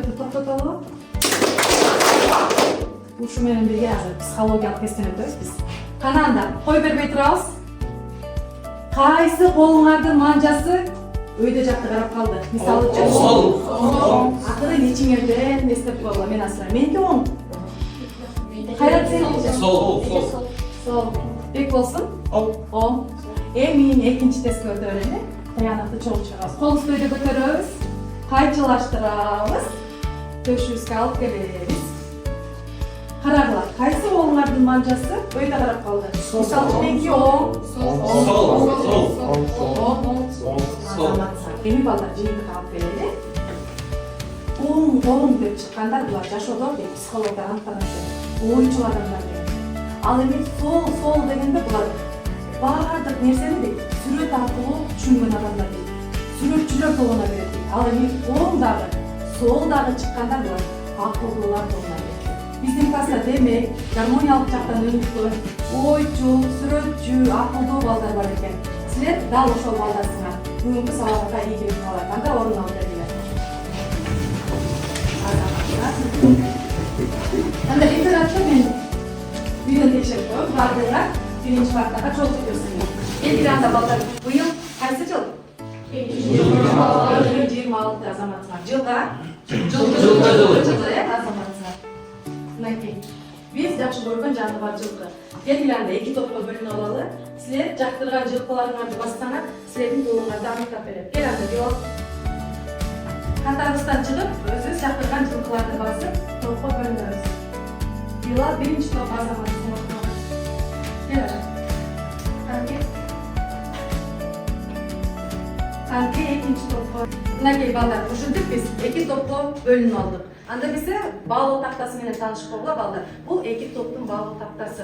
Компьютер токтотолу. Ушу менен бирге азыр психологиялык тесттен өтөбүз биз. Кананда кой бербей турабыз. Кайсы колуңардын манжасы өйдө жакты карап калды? Мисалы үчүн сол. Акыры нечиңерден эстеп койгула. Мен асыра. Меники оң. Кайрат сеники? Сол. Бек болсун? Оң. Эми экинчи тестке өтө берели. Таянакты чогуу чыгабыз. Колубузду өйдө көтөрөбүз. Кайчылаштырабыз. Төшүбүзгө алып келебиз. Карагыла, кайсы колуңардын манжасы өйдө карап калды? Мисалы үчүн меники оң. Эми балдар жыйынтык алып берели. Оң деп чыккандар булар жашоодо деп психологдор аныктаган экен. Ойчул адамдар деген. Ал эми сол дегенде булар баардык нерсени дейт сүрөт аркылуу түшүнгөн адамдар дейт. Сүрөтчүлөр болгоно берет дейт. Ал эми оң дагы, сол дагы чыккандар булар акылдуулар болгоно берет. Биздин класста демек гармониялык жактан өнүккөн, ойчул, сүрөтчү, акылдуу балдар бар экен. Силер дал ошол балдарсыңар. Бүгүнкү сабакка ийгилик каалайт. Анда орун алып бергиле. Анда интернетте мен үйдөн текшерип коюп, бардыгыңар биринчи партага чогуу өтөсүңөр. Элдир анда балдар быйыл кайсы жыл? 2026 азаматсыңар. Жылга? Жылга азаматсыңар. Мынакей. Биз жакшы көргөн жанды бар жылкы. Келгиле анда эки топко бөлүнүп алалы. Силер жактырган жылкыларыңарды бассаңар, силердин тобуңарды аныктап берет. Кел анда жол. Катарыбыздан чыгып, өзүбүз жактырган жылкыларды басып, топко бөлүнөбүз. Била биринчи топ азаматсыңар. Кел анда. Канке экинчи топко. Мынакей балдар, ушинтип биз эки топко бөлүнүп алдык. Анда бизе баалоо тактасы менен таанышып койгула балдар. Бул эки топтун баалоо тактасы.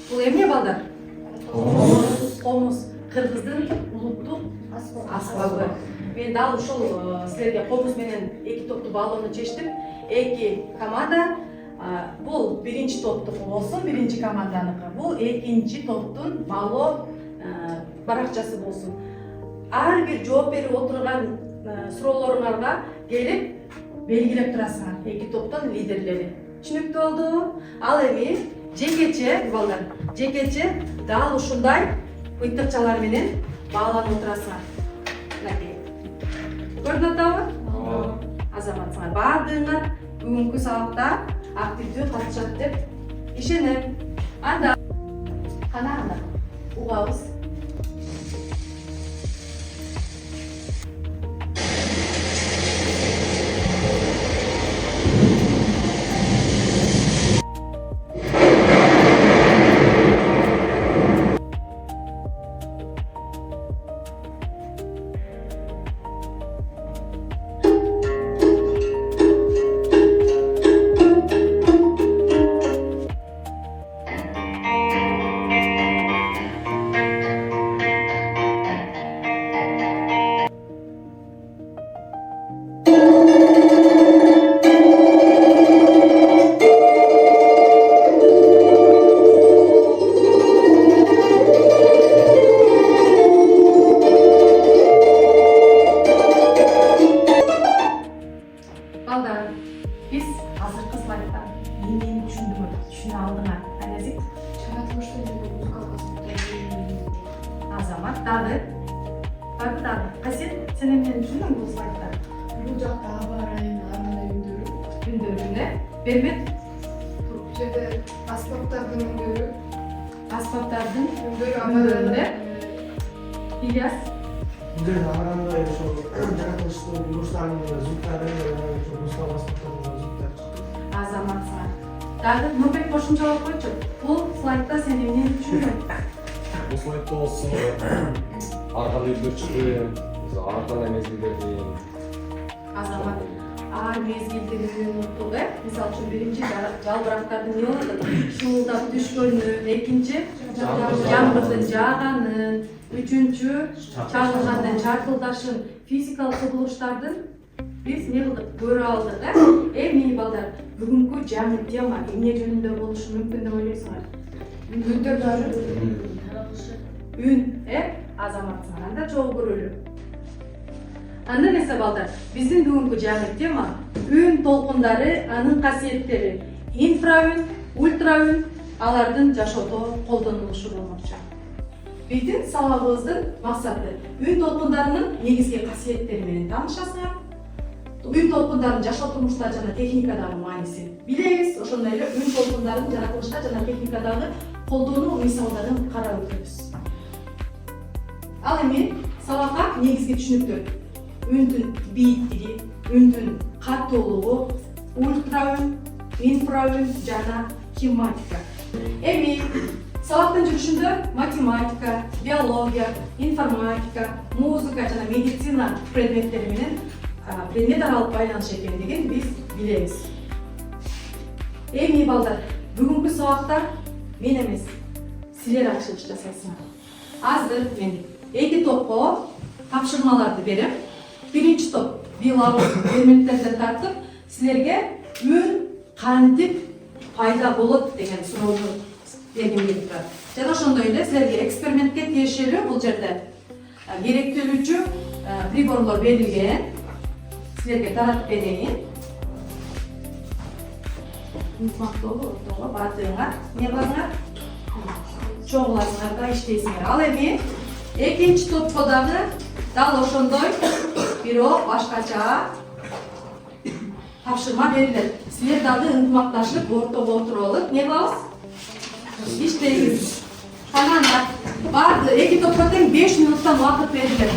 Бул эмне балдар? Комуз. Кыргыздын улуттук аспабы. Мен дал ушул силерге комуз менен эки топту баалоону чечтим. Эки команда бул биринчи топтуку болсун, биринчи команданыкы. Бул экинчи топтун баалоо баракчасы болсун. Ар бир жооп берип отурган суроолоруңарга келип белгилеп турасыңар эки топтун лидерлери. Түшүнүктүү болду? Ал эми жекече балдар, жекече дал ушундай ыйтыкчалар менен бааланып отурасыңар. Мынакей. Көрүнүп атабы? Азаматсыңар. Баардыгыңар бүгүнкү сабакта активдүү катышат деп ишенем. Анда кана угабыз. Бермет. Жеде аспаптардын үндөрү. Аспаптардын үндөрү. İlyas. Үндөрү аранда ошол жаратылыштын бурчтарынын звуктары, музыкалык аспаптардын звуктары чыкты. Азаматсыңар. Дагы Нурбек кошумчалап койчу. Бул слайдда сен эмнени түшүндүң? Бул слайдда болсо аркада үндөр чыкты, аркада мезгилдерди. Азамат. Ар мезгилдерди уnuttук, мисалы үчүн биринчи жалбырактардын эмне болот? Шуулдап түшкөнүн, экинчи жамгырдын жааганын, үчүнчү чагылгандын чартылдашын, физикалык кубулуштардын биз эмне кылдык? Көрө алдык, Эми балдар, бүгүнкү жаңы тема эмне жөнүндө болушу мүмкүн деп ойлойсуңар? Үндөр дары. Үн, азаматсыңар. Анда чогуу көрөлү. Андан эсе балдар, биздин бүгүнкү жаңы тема үн толкундары, анын касиеттери, инфраүн, ультраүн, алардын жашоодо колдонулушу болмокчу. Биздин сабагыбыздын максаты үн толкундарынын негизги касиеттери менен таанышасыңар. Үн толкундарын жашоо турмушта жана техникадагы маанисин билебиз, ошондой эле үн толкундарын жаратылышта жана техникадагы колдонуу мисалдарын карап өтөбүз. Ал эми сабакка негизги түшүнүктөр: үндүн бийиктиги, үндүн каттуулугу, ультраүн, инфраүн жана кинематика. Эми сабактын жүрүшүндө математика, биология, информатика, музыка жана медицина предметтери менен предмет аралык байланыш экендигин биз билебиз. Эми балдар, бүгүнкү сабакта мен эмес, силер ачылыш жасайсыңар. Азыр мен 2 топко тапшырмаларды берем. Биринчи топ биологик предметтерден тартып, силерге үн кантип пайда болот деген суроону бергим келип турат. Жана ошондой эле силерге экспериментке тиешелүү бул жерде керектүүлүүчү приборлор берилген. Силерге таратып берейин. Унутмактоого, ортого батыңар, эмне кыласыңар? Чогуласыңар да иштейсиңер. Ал эми экинчи топко дагы дал ошондой, бирок башкача тапшырма берилет. Силер дагы ынтымакташып ортого отуруп, эмне кылабыз? Иштейбиз. Кананда барды эки топко тең 5 минуттан убакыт берилет.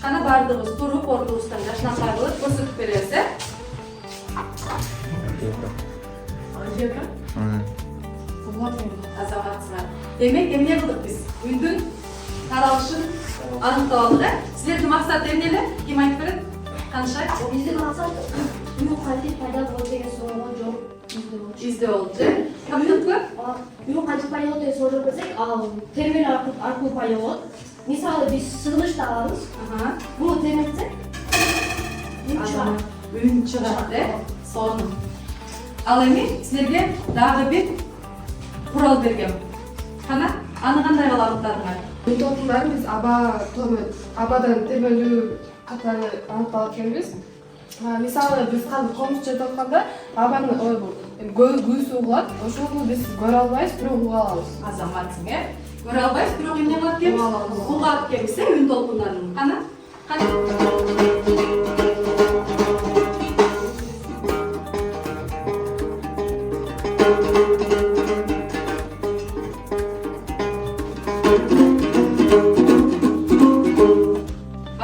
Кана бардыгыбыз туруп, ордубуздан жашнакай кылып көрсөтүп беребиз, Азаматсыңар. Демек, эмне кылдык биз? Үндүн таралышын аныктап алдык, Силердин максаты эмне эле? Ким айтып берет? Канышай? Биздин максат үн кантип пайда болот деген суроого жооп издөө болчу. Капитанкы? Үн кантип пайда болот деген суроо берсек, ал термин аркылуу пайда болот. Мисалы биз сыгылышты алабыз. Буну терметсек үн чыгат, сонун. Ал эми силерге дагы бир курал бергем. Кана, аны кандай кылып аныктадыңар? Үн толкундарын биз абадан термелүү катары аныктап келбиз. Мисалы биз казыр комуз чет атканда абанын күүсү угулат, ошону биз көрө албайбыз, бирок уга алабыз. Азаматсың, көрө албайбыз, бирок эмне кылат экенбиз? Уга алып келебиз, үн толкундарын. Кана?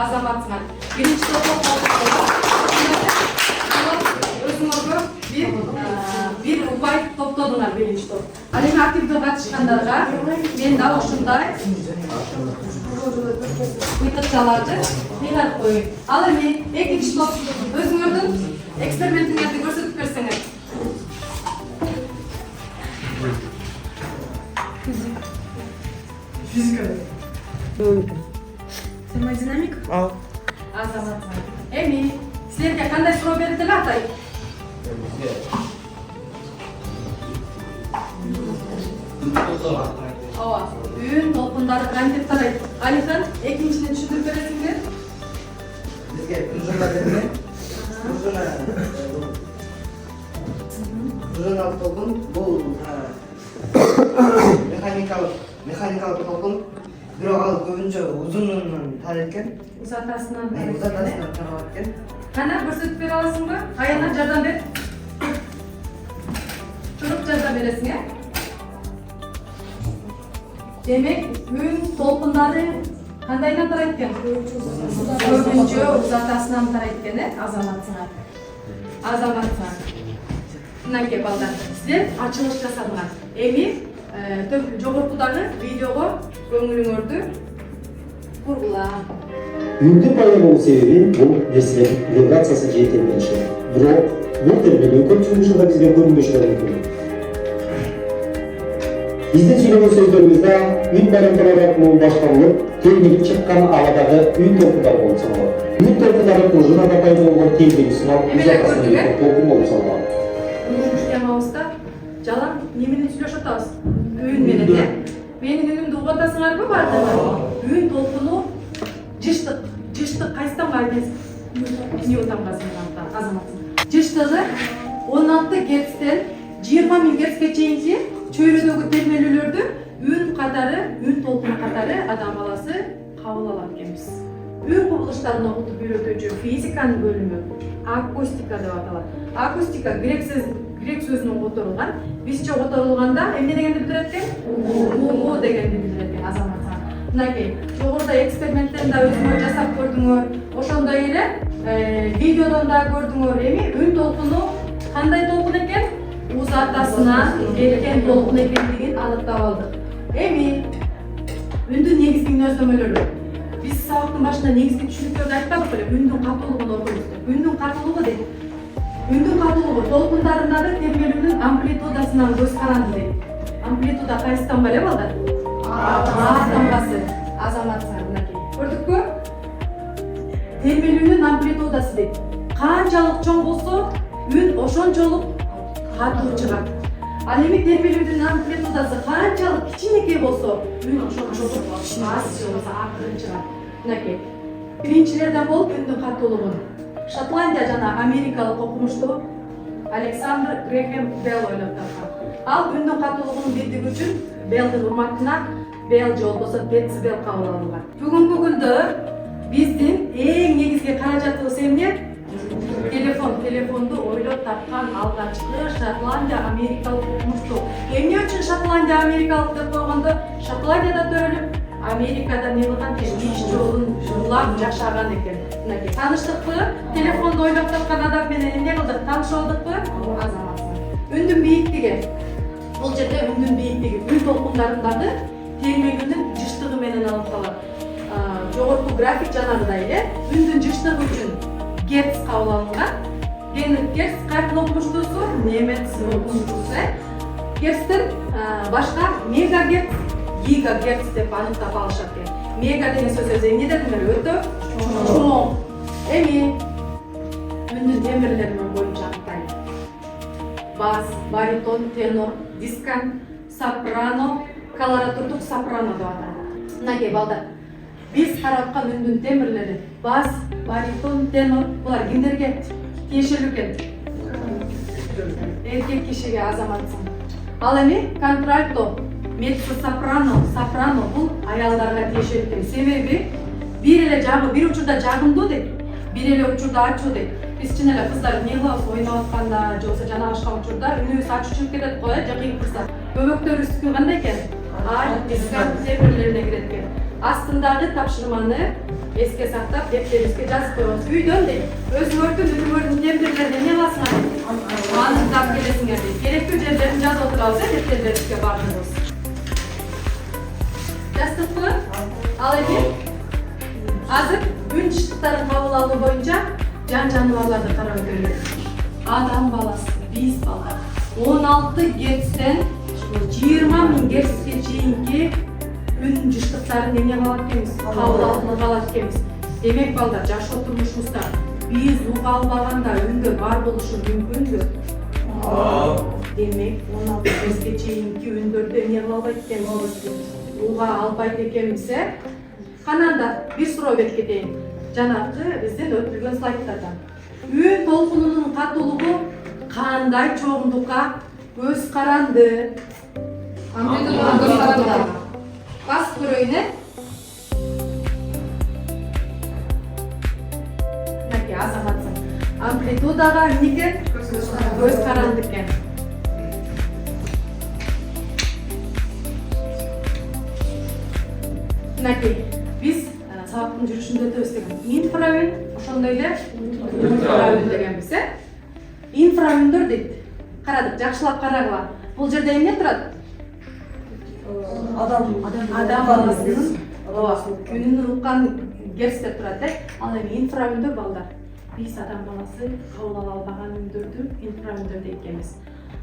Азаматсыңар. Биринчи топко өзүңөргө бир упай топтодуңар биринчи топ. Ал эми активдүү катышкандарга мен дагы ушундай быйтыкчаларды кыйнап коеюн. Ал эми экинчи топ өзүңөрдүн экспериментиңерди көрсөтүп берсеңер. Физика. Термодинамика? Азаматсыңар. Эми силерге кандай суроо берди эле атай? Ооба, үн толкундары кантип тарайт? Алихан, экинчини түшүндүрүп бересиңби? Бизге узунга толкун бул механикалык толкун, бирок ал көбүнчө узунунан тарайт экен. Узатасынан таралат экен. Кана көрсөтүп бере аласыңбы? Каяна жардам бер. Чуруп жардам бересиң, Демек, үн толкундары кандайдан тарайт экен? Көбүнчө узатасынан тарайт экен, Азаматсыңар. Азаматсыңар. Мынакей балдар, силер ачылыш жасадыңар. Эми жогоркудагы видеого көңүлүңөрдү бургулаң. Үндүн пайда болуу себеби бул нерселердин вибрациясы же термелеши. Бирок бул термелөө көп чыгышында бизге көрүнбөшү да мүмкүн. Биздин сүйлөгөн сөздөрүбүздө үн барымталары аркылуу башкарылып, термелип чыккан абадагы үн толкундары болуп саналат. Үн толкундары пружинада пайда болгон термелик сынап толкун болуп саналат. Мурунку темабызда жалаң немени сүйлөшүп атабыз? Үн менен, э? Менин үнүмдү угуп атасыңарбы баардыгы? Үн толкуну жыштык кайсыдан байбыз? Ньютонга сыйган азаматсың. Жыштыгы 16 герцтен 20 000 герцке чейинки чөйрөдөгү термелүүлөрдү үн толкуну катары адам баласы кабыл алат экенбиз. Үн кубулуштарын окутуп үйрөтүүчү физиканын бөлүмү акустика деп аталат. Акустика грек сөзүнөн которулган. Бизче которулганда эмне дегенди билдирет экен? Уу дегенди билдирет экен азаматка. Мынакей, жогоруда эксперименттерин да өзүңөр жасап көрдүңөр. Ошондой эле видеодон да көрдүңөр. Эми үн толкуну кандай толкун экен? Узатасынан келген толкун экендигин аныктап алдык. Эми үндүн негизги мүнөздөмөлөрү. Биз сабактын башында негизги түшүнүктөрдү айтпадык беле? Үндүн катуулугун окуйбуз деп. Үндүн катуулугу дейт. Үндүн катуулугу толкундардагы термелүүнүн амплитудасынан көз каранды дейт. Амплитуда кайсыдан бар балдар? Аадан басы. Азаматсыңар мынакей. Көрдүкпү? Термелүүнүн амплитудасы дейт. Канчалык чоң болсо, үн ошончолук катуу чыгат. Ал эми термелүүдүн амплитудасы канчалык кичинекей болсо, үн ошончолук аз болсо акырын чыгат. Мынакей. Биринчилерден болуп үндүн катуулугун Шотландия жана америкалык окумуштуу Александр Грэхэм Белл ойлоп тапкан. Ал үндүн катуулугунун бирдиги үчүн Беллдин урматына Белл же болбосо децибел кабыл алынган. Бүгүнкү күндө биздин эң негизги каражатыбыз эмне? Телефонду ойлоп тапкан алгачкы Шотландия америкалык окумуштуу. Эмне үчүн Шотландия америкалык деп койгондо, Шотландияда төрөлүп, Америкада не кылган экен? Иш жолун улап жашаган экен. Мынакей, тааныштыкпы? Телефонду ойлоп тапкан адам менен эмне кылдык? Таанышып алдыкпы? Азаматсың. Үндүн бийиктиги. Бул жерде үндүн бийиктиги үн толкундардагы термелүүнүн жыштыгы менен аныкталат. Жогорку график жанагыдай эле үндүн жыштыгы үчүн герц кабыл алынган. Генрих Герц кайркыл окумуштуусу, немец окумуштуусу. Герцтен башка мегагерц, гигагерц деп аныктап алышат экен. Мега деген сөз эмне дедимер? Өтө чоң. Эми үндүн темирлери боюнча анықтайм. Бас, баритон, тенор, дискан, сопрано, колоратурдук сопрано деп аталат. Мынакей балдар. Биз карап аткан үндүн темирлери бас, баритон, тенор булар кимдерге тиешелүү экен? Эркек кишиге, азаматсың. Ал эми контральто, меццо сопрано бул аялдарга тиешелүү экен. Себеби бир эле жагы бир учурда жагымдуу дейт, бир эле учурда ачуу дейт. Биз чын эле кыздар эмне кылабыз ойноп атканда же болбосо жанагышкан учурда үнүбүз ачуу чыгып кетет го, жакын кыздар. Бөбөктөрүбүздүкү кандай экен? Дискан темирлерине кирет экен. Астындагы тапшырманы эске сактап, дептерибизге жазып коебуз. Үйдөн дейт, өзүңөрдүн үнүңөрдүн темирлерин эмне кыласыңар? Аныктап келесиңер дейт. Керектүү жерлерин жазып отурабыз, дептерибизге бардыңыз. Жаздыкпы? Ал эми азыр үн жыштыктарын кабыл алуу боюнча жан жаныбарларды карап өтөлүк. Адам баласы, биз балдар 16 герцтен 20 000 герцке чейинки үн жыштыктарын эмне кылат экенбиз? Кабыл алат экенбиз. Демек балдар, жашоо турмушубузда биз уга албаганда үндө бар болушу мүмкүнбү? Демек 16 герцке чейинки үндөрдү эмне кыла албайт экенбиз? Уга албайт экенбиз, Кананда бир суроо берип кетейин. Жанагы биздин өтүлгөн слайдтардан. Үн толкунунун катуулугу кандай чоңдукка көз каранды? Амплитудага көз каранды. Бас көрөйүн, Мынакей, азаматсың. Амплитудага эмнеге? Көз каранды экен. Мынакей, биз сабактын жүрүшүндө өтөбүз деген инфраүн, ошондой эле ультраүн дегенбиз, Инфраүндөр дейт. Карадык, жакшылап карагыла. Бул жерде эмне турат? Адам баласынын үнүн уккан герцтер турат, Ал эми инфраүндөр балдар. Биз адам баласы кабыл ала албаган үндөрдү инфраүндөр дейт экенбиз.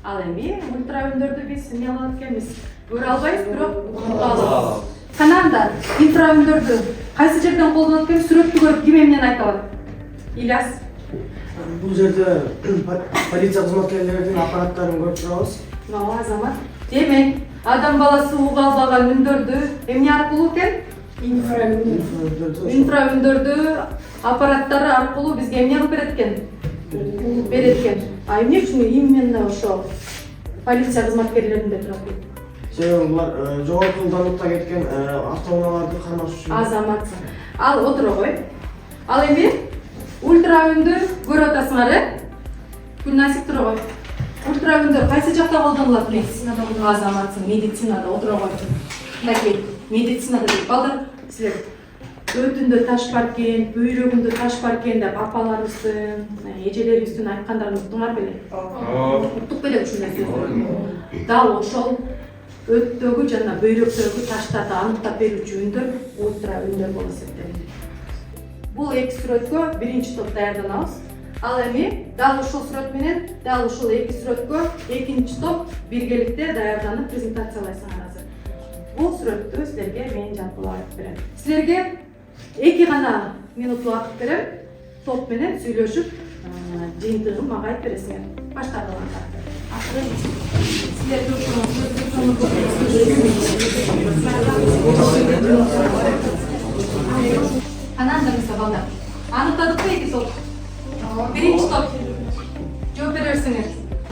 Ал эми ультра өндөрдү биз эмне алып келебиз? Көрө албайбыз, бирок угуп алабыз. Кананда инфра өндөрдү кайсы жерден колдонуп келип сүрөттү көрүп ким эмнени айта алат? Ильяс. Бул жерде полиция кызматкерлеринин аппараттарын көрүп турабыз. Азамат. Демек, адам баласы уга албаган үндөрдү эмне аркылуу экен? Инфра өндөрдү аппараттары аркылуу бизге эмне кылып берет экен? Берет экен. А эмне үчүн именно ошо полиция кызматкерлеринде турат экен? Себеби булар жогорку кеткен автоунааларды кармаш үчүн. Азаматсың. Ал отура кой. Ал эми ультра өндү көрүп атасыңар, Гүлнасип тура кой. Ультра өндүр кайсы жакта колдонулат? Медицинада колдонулат. Азаматсың, медицинада отура кой. Мынакей, медицинада дейт. Балдар, силер өтүндө таш бар экен, бөйрөгүндө таш бар экен деп апаларыбыздын, эжелерибиздин айткандарын уктуңар беле? Уктук беле ушундай сөздөрдү. Дал ошол өттөгү жана бөйрөктөгү таштарды аныктап берүүчү өндөр ультра өндөр болуп эсептелет. Бул эки сүрөткө биринчи топ даярданабыз. Ал эми дал ушул сүрөт менен, дал ушул эки сүрөткө экинчи топ биргеликте даярданып презентациялайсыңар азыр. Бул сүрөттү силерге мен жалпылап айтып берем. Силерге 2 гана минут убакыт берем. Топ менен сүйлөшүп, жыйынтыгын мага айтып бересиңер. Баштагылаңдар. Силер Ананда балдар. Аныктадыкпы эки топ? Биринчи топ. Жооп бере берсеңер.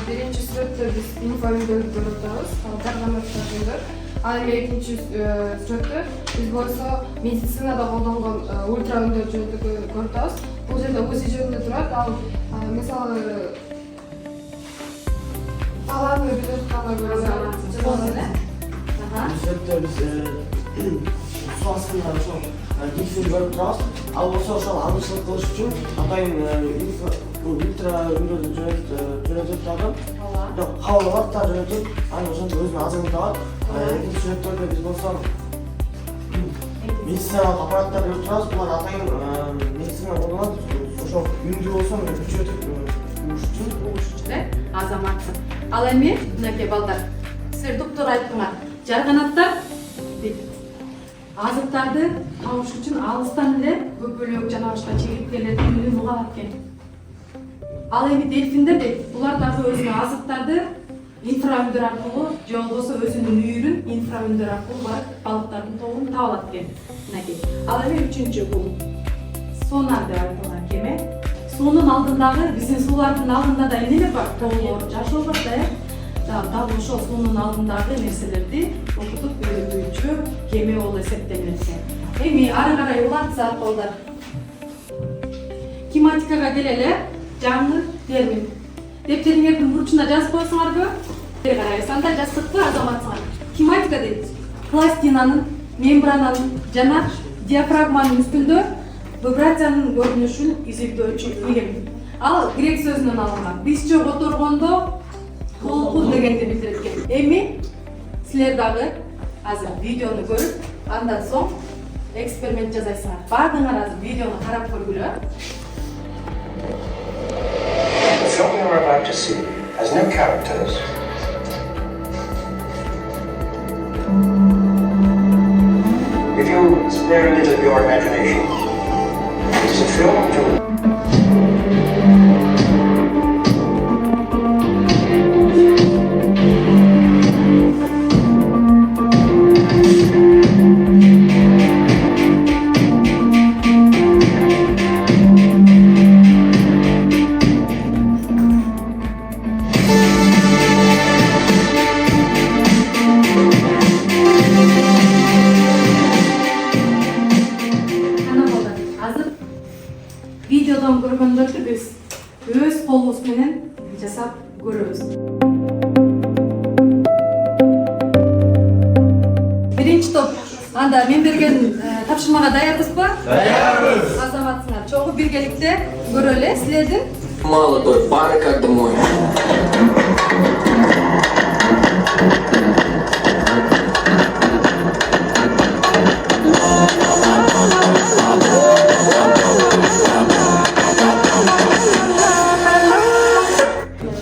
Биринчи сүрөттө биз инфра өндөрдү көрүп атабыз. Дарганаттар. Ал эми экинчи сүрөттө биз болсо медицинада колдонгон ультра өндөр жөнүндө көрүп атабыз. Бул жерде УЗИ жөнүндө турат. Ал мисалы аларды билип атканга көрө Бул сүрөттө биз суу астында ошол кесип көрүп турабыз. Ал болсо ошол аныктык кылыш үчүн атайын ультра өндөрдү жөнөтүп адам. Хабар бар да жөнөтүп, аны ошентип өзүнүн азырын табат. Экинчи сүрөттөрдө биз болсо медициналык аппараттарды көрүп турабыз. Булар атайын медицина колдонот. Ошол үндү болсо күчөтүп угуш үчүн. Азаматсың. Ал эми мынакей балдар, силер доктор айттыңар. Жарганаттар дейт. Азыктарды табыш үчүн алыстан эле көпөлөк жана башка чегирткелердин үнүн угат экен. Ал эми дельфиндер дейт, булар дагы өзүнүн азыктарды инфра өндөр аркылуу же болбосо өзүнүн үйүрүн инфра өндөр аркылуу барып балыктардын тобун таап алат экен. Мынакей. Ал эми үчүнчү бул сонар деп айтылган кеме. Суунун алдындагы биздин суулардын алдында да эмнелер бар? Тоолор, жашоо бар да, дал ошол суунун алдындагы нерселерди окутуп үйрөтүүчү кеме болуп эсептелет экен. Эми ары карай улантсак балдар. Тематикага келели, жаңы термин. Дептериңердин бурчуна жазып койсоңарбы? Бери карайбыз, анда жаздыкпы Азаматсыңар? Тематика дейт. Пластинанын, мембрананын жана диафрагманын үстүндө вибрациянын көрүнүшүн изилдөөчү илим. Ал грек сөзүнөн алынган. Бизче которгондо толку дегенди билдирет экен. Эми силер дагы азыр видеону көрүп, андан соң эксперимент жасайсыңар. Баардыгыңар азыр видеону карап көргүлө. The film you're about to see has no characters. If you spare a little of your imagination, it's a film to видеодон көргөндөрдү биз өз колубуз менен жасап көрөбүз. Биринчи топ, анда мен берген тапшырмага даярбызбы? Даярбыз. Азаматсыңар, чогуу биргеликте көрөлү силердин. Молодой, пары как домой.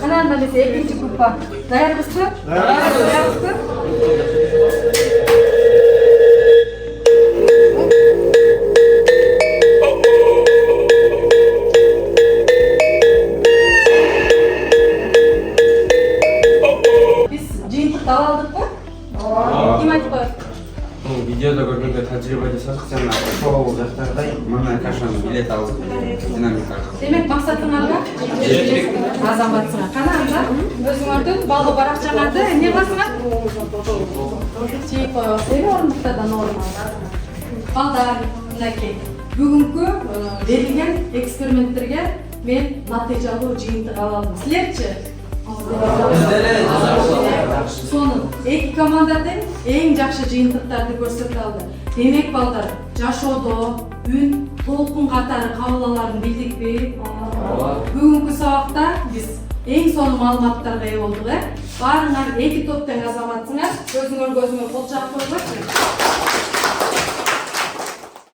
Ананда биз экинчи группа. Даярбызбы? Даярбызбы? Биз жыйынтыкты ала алдыкпы? Ким айтып коет? Видеода көргөндө тажрыйбада сатыкчан шоу жактагыдай мына кашаны билет алып динамика. Демек максатыңарга азаматсыңар. Кана анда өзүңөрдүн балгы баракчаңарды эмне кыласыңар? Чейип коебуз. Орындуктардан орун алып. Балдар, мынакей. Бүгүнкү берилген эксперименттерге мен натыйжалуу жыйынтык ала алдым. Силерчи? Сонун эки команда тең эң жакшы жыйынтыктарды көрсөтө алды. Демек балдар, жашоодо үн, толкун катары кабыл алаарын билдикпи? Бүгүнкү сабакта биз эң сонун маалыматтарга ээ болдук. Баарыңар эки топ тең азаматсыңар. Көзүңөр көзүмө кол чаап койгойчу.